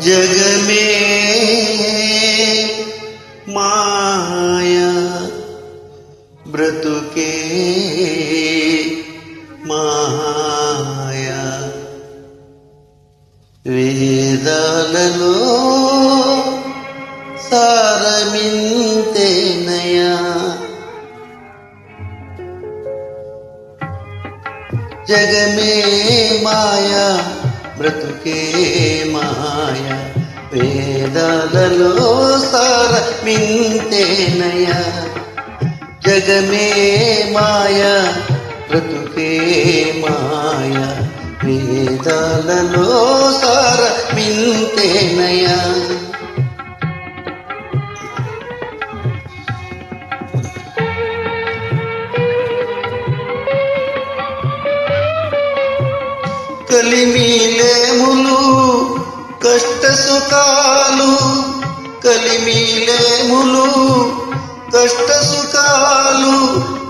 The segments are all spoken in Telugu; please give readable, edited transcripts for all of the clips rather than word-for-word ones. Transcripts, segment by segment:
జగమే మాయా బ్రతుకే మాయా వేదాలలో సారమింతేనయా జగమే మాయా బ్రతుకే మాయా వేదాలలో సారమింతేనయా జగమే మాయా బ్రతుకే మాయా వేదాలలో సారమింతేనయా కలిమిలేములు కష్ట సుఖాలు కలిమిలేములు కష్ట సుఖాలు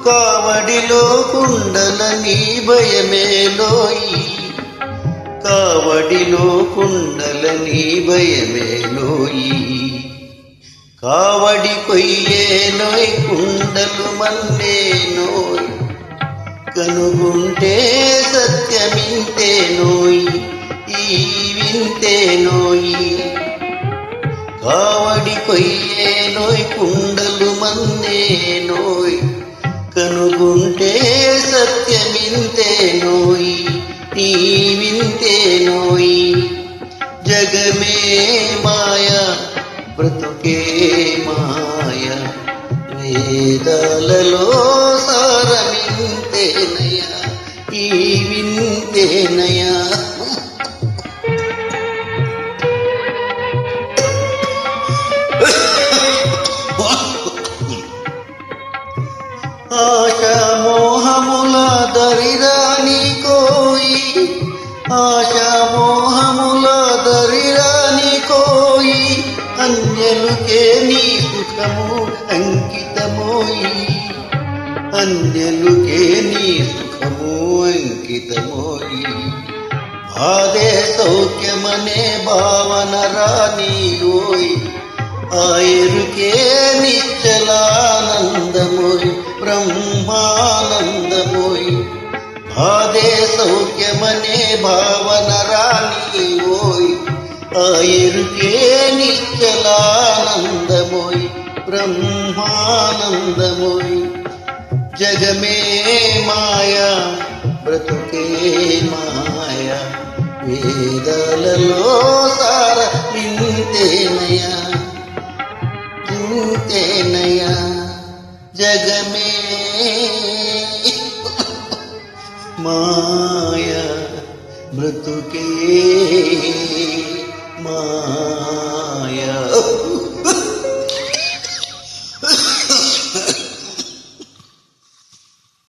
కావడిలో కుండలని భయమేలోయి కావడిలో కుండలని భయమేలోయి కావడి కొయ్యేనోయ్ కుండలు మన్నేనోయ్ కనుగుంటే సత్యమింతేనోయ్ ఈ వింతేనోయ్ కావడి కొయ్యేనోయ్ కుండలు మన్నేనోయ్ కనుగుంటే సత్యమింతేనోయ్ ఈ వింతేనోయ్ జగమే మాయా బ్రతుకే మాయా వేదాలలో సారమింతేనయా ఈ వింతేనయా ఆశా మోహముల దరిరాని కోయి ఆశా మోహముల దరిరాని కోయి అన్యలుకే నీ సుఖము అంకితమోయి అన్యలుకే నీ సుఖము అంకితమోయి ఆదే సౌఖ్యమనే భావన రానీయోయ్ ఆయరుకే నిశ్చలానందమోయ్ బ్రహ్మానందమోయ్ ఆదే సౌఖ్యమనే భావన రానీయోయ్ ఆయరుకే నిశ్చలానందమోయ్ బ్రహ్మానందమోయ్ జగమే మాయా బ్రతుకే మాయా వేదాలలో సారమింతేనయా ఇంతేనయా జగమే మాయా బ్రతుకే మాయా